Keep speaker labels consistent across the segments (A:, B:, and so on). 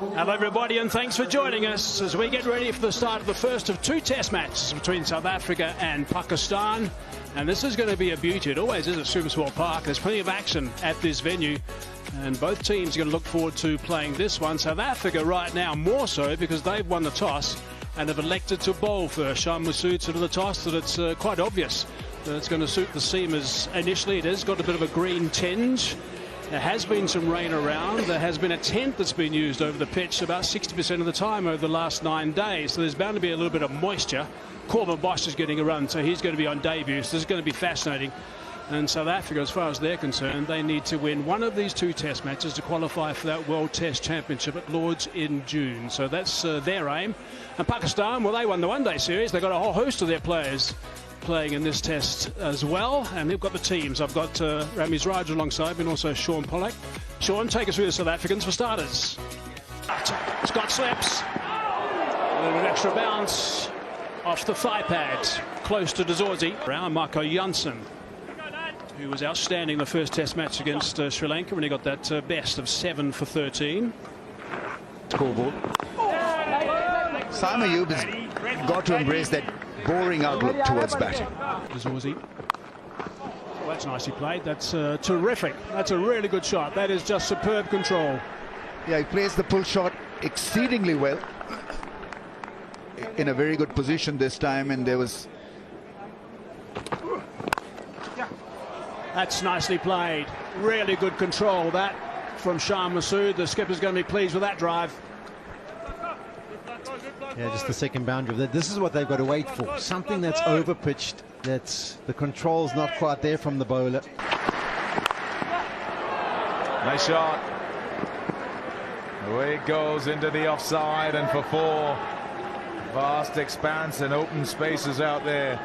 A: Hello everybody and thanks for joining us as we get ready for the start of the first of two test matches between South Africa and Pakistan. And this is going to be a beauty. It always is at Supersport Park. There's plenty of action at this venue and both teams are going to look forward to playing this one. South Africa right now more so because they've won the toss and have elected to bowl first. Shan Masood said to the toss that it's quite obvious that it's going to suit the seamers initially. It has got a bit of a green tinge. There has been some rain around. There has been a tent that's been used over the pitch about 60% of the time over the last 9 days. So there's bound to be a little bit of moisture. Corbin Bosch is getting a run, so he's going to be on debut. So this is going to be fascinating. And South Africa, as far as they're concerned, they need to win one of these two test matches to qualify for that World Test Championship at Lord's in June. So that's their aim. And Pakistan, well, they won the one-day series. They've got a whole host of their players playing in this test as well, and they've got the teams. I've got Ramiz Raj alongside me and also Sean Pollack. Sean, take us through the South Africans for starters. Scott slips. A little bit extra bounce off the thigh pad, close to Dazorzi. Around Marco Janssen, who was outstanding the first test match against Sri Lanka when he got that best of 7 for 13.
B: Scoreboard. Simon Ayub has got to embrace that boring outlook towards batting.
A: Dazorzi. Well, that's nicely played. That's terrific. That's a really good shot. That is just superb control.
B: Yeah, he plays the pull shot exceedingly well. In a very good position this time, and there was...
A: That's nicely played. Really good control, that from Shan Masood. The skipper's going to be pleased with that drive.
C: Yeah, just the second boundary of that. This is what they've got to wait for. Something that's over-pitched, that's the control's not quite there from the bowler.
D: Nice shot. Away it goes into the offside, and for 4. Vast expanse and open spaces out there.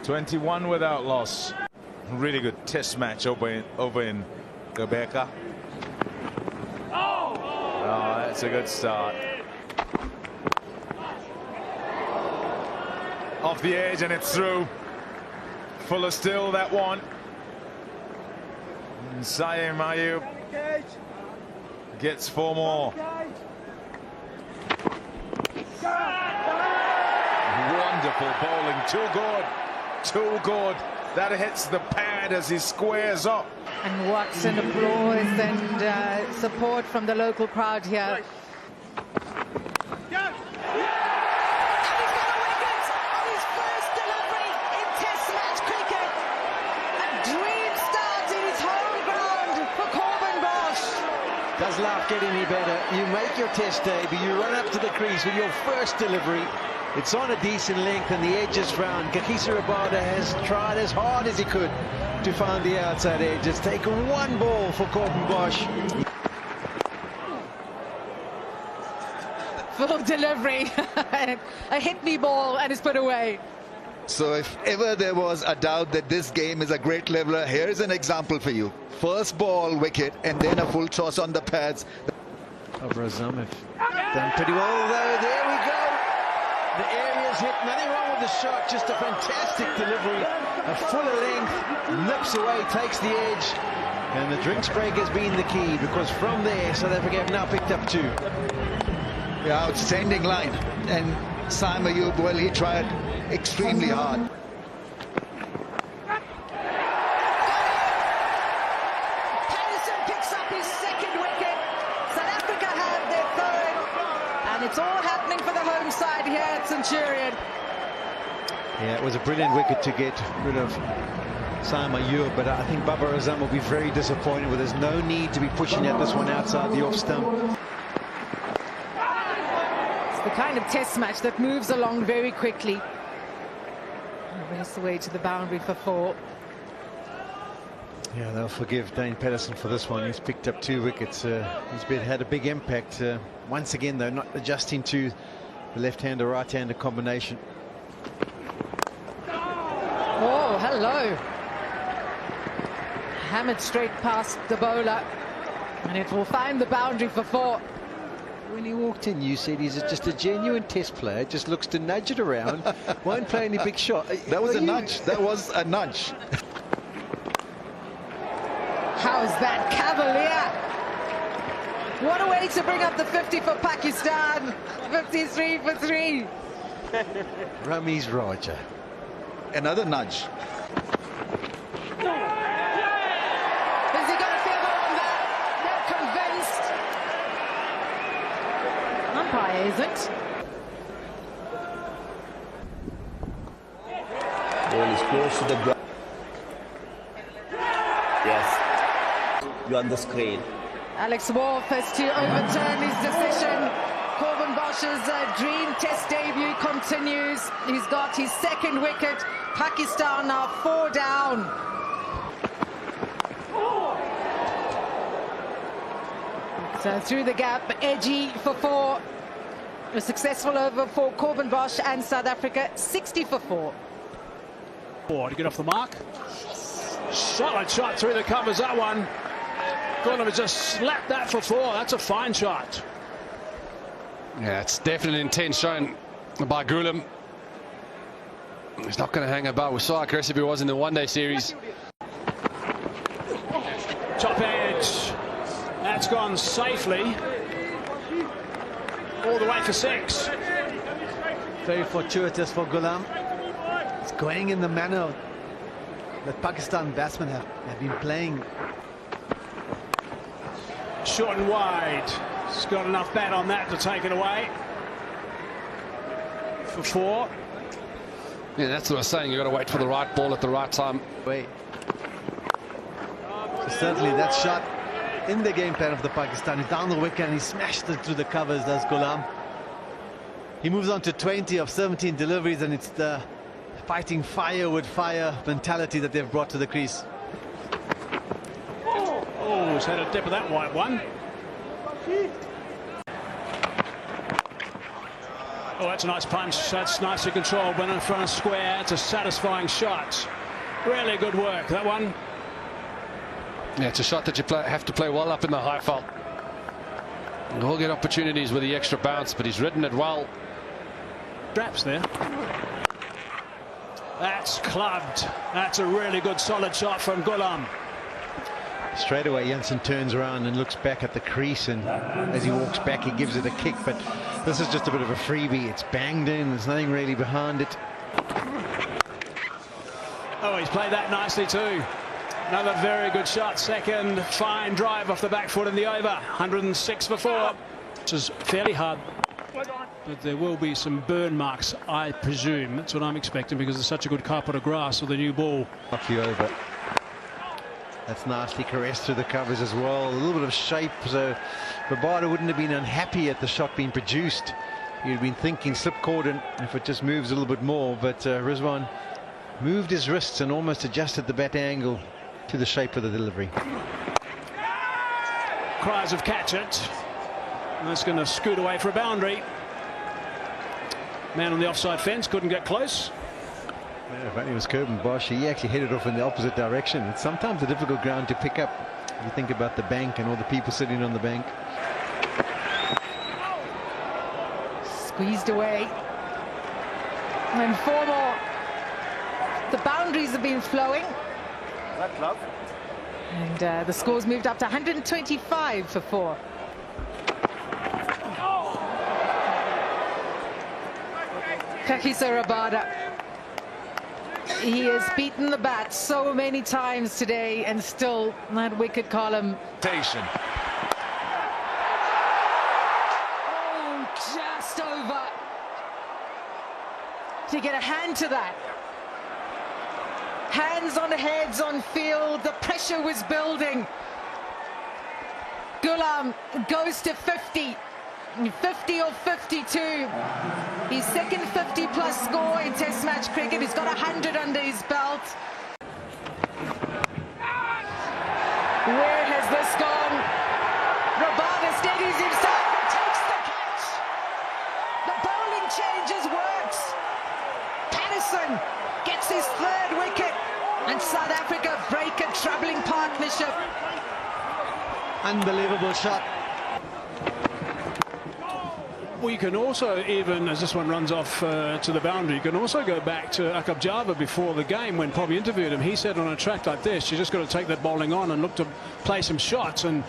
D: 21 without loss. Really good test match over in Rebecca. Oh, that's a good start. Off the edge and it's through. Fuller still, that one. Simon Ayub gets 4 more. Wonderful bowling, too good, too good. That hits the pad as he squares up.
E: And Watson applause and support from the local crowd here.
C: Does life get any better? You make your test debut, you run up to the crease with your first delivery. It's on a decent length and the edge is found. Kakisa Rabada has tried as hard as he could to find the outside edge. It's taken one ball for Corbin Bosch.
E: Full delivery, a hit-me ball and it's put away.
B: So if ever there was a doubt that this game is a great leveler, here is an example for you. First ball, wicket, and then a full toss on the pads.
C: Brazum have done pretty well, though. There we go. The area's hit. Nothing wrong with the shot. Just a fantastic delivery. A fuller length, nips away, takes the edge. And the drinks break has been the key, because from there, South Africa have now picked up 2.
B: Yeah, outstanding line. And Simon Ayub, well, he tried extremely hard.
E: It's all happening for the home side here at Centurion.
C: Yeah, it was a brilliant wicket to get rid of Simon Ayub, but I think Baba Azam will be very disappointed with there's no need to be pushing at this one outside the off stump.
E: It's the kind of test match that moves along very quickly. Race away to the boundary for 4.
C: Yeah, they'll forgive Dane Pedersen for this one. He's picked up 2 wickets. He's had a big impact. Once again, though, not adjusting to the left-hander, right-hander combination.
E: Oh, hello. Hammered straight past the bowler. And it will find the boundary for 4.
C: When he walked in, you said he's just a genuine test player. Just looks to nudge it around. Won't play any big shot.
B: That was a nudge. That was a nudge.
E: How's that cavalier? What a way to bring up the 50 for Pakistan. 53 for 3.
C: Ramiz Raja.
B: Another nudge.
E: Is he going to favour on that? They're convinced. Umpire isn't.
F: Ball is close to the ground. Yes. You're on the screen.
E: Alex Wolf has to overturn his decision. Corbin Bosch's dream test debut continues. He's got his second wicket. Pakistan are 4 down. So through the gap, edgy for 4. A successful over for Corbin Bosch and South Africa, 60 for 4.
A: To get off the mark. Solid shot through the covers, that one. Gullam has just slapped that for 4. That's a fine shot.
G: Yeah, it's definitely intent shown by Gullam. He's not going to hang about. We saw how aggressive he was in the one-day series.
A: Top edge. That's gone safely. All the way for 6.
C: Very fortuitous for Gullam. It's going in the manner that Pakistan batsmen have been playing.
A: Short and wide. He's got enough bat on that to take it away. For 4.
G: Yeah, that's what I was saying. You've got to wait for the right ball at the right time.
C: Wait. So certainly that shot in the game plan of the Pakistanis, down the wicket, and he smashed it through the covers, does Gullam. He moves on to 20 of 17 deliveries, and it's the fighting fire with fire mentality that they've brought to the crease.
A: Oh, he's had a dip of that white one. Oh, that's a nice punch. That's nicely controlled. Went in front of square. It's a satisfying shot. Really good work, that one.
G: Yeah, it's a shot that you have to play well up in the high fault. He'll get opportunities with the extra bounce, but he's ridden it well.
A: Straps there. That's clubbed. That's a really good solid shot from Gullam.
C: Straight away Jensen turns around and looks back at the crease, and as he walks back he gives it a kick, but this is just a bit of a freebie. It's banged in, there's nothing really behind it.
A: Oh, he's played that nicely too. Another very good shot. Second fine drive off the back foot in the over. 106 for 4. Which is fairly hard, but there will be some burn marks, I presume. That's what I'm expecting, because it's such a good carpet of grass with the new ball.
C: Off the over. That's nicely caressed through the covers as well. A little bit of shape, so Rabada wouldn't have been unhappy at the shot being produced. He'd been thinking slip cordon if it just moves a little bit more, but Rizwan moved his wrists and almost adjusted the bat angle to the shape of the delivery.
A: Cries of catch it. And that's going to scoot away for a boundary. Man on the offside fence couldn't get close.
C: Yeah, if only it was Corbin Bosch, he actually headed off in the opposite direction. It's sometimes a difficult ground to pick up. You think about the bank and all the people sitting on the bank.
E: Squeezed away. And 4 more. The boundaries have been flowing. And the score's moved up to 125 for 4. Kakisa Rabada. He has beaten the bat so many times today, and still that wicket column.
D: Station.
E: Oh, just over. To get a hand to that. Hands on heads on field, the pressure was building. Gullam goes to 50. 50 or 52. His second 50-plus score in Test match cricket. He's got 100 under his belt. Where has this gone? Rabada steadies himself and takes the catch. The bowling changes works. Patterson gets his 3rd wicket, and South Africa break a troubling partnership.
C: Unbelievable shot.
A: Well, you can also, even as this one runs off to the boundary, you can also go back to Akab Java before the game when Poppy interviewed him. He said on a track like this, you just got to take that bowling on and look to play some shots. And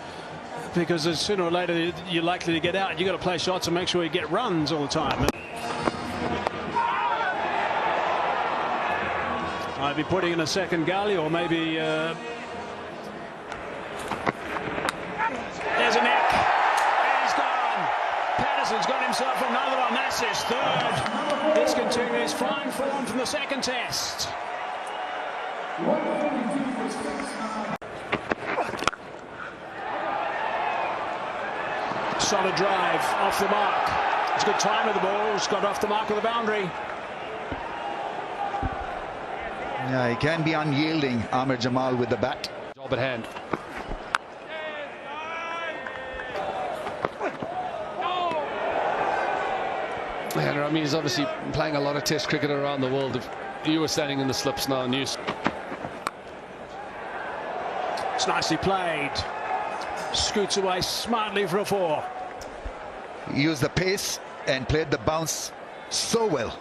A: because as sooner or later you're likely to get out. You've got to play shots and make sure you get runs all the time. Might be putting in a second gully, or maybe there's a nick, and he's gone. Patterson's got himself another one. That's his third. This continues fine form from the second test. Solid drive off the mark. It's a good time with the ball. It's got off the mark of the boundary.
B: Yeah, he can be unyielding, Amir Jamal, with the bat.
G: Job at hand. And I mean, he's obviously playing a lot of test cricket around the world. If you were standing in the slips now and you...
A: It's nicely played. Scoots away smartly for a 4.
B: He used the pace and played the bounce so well.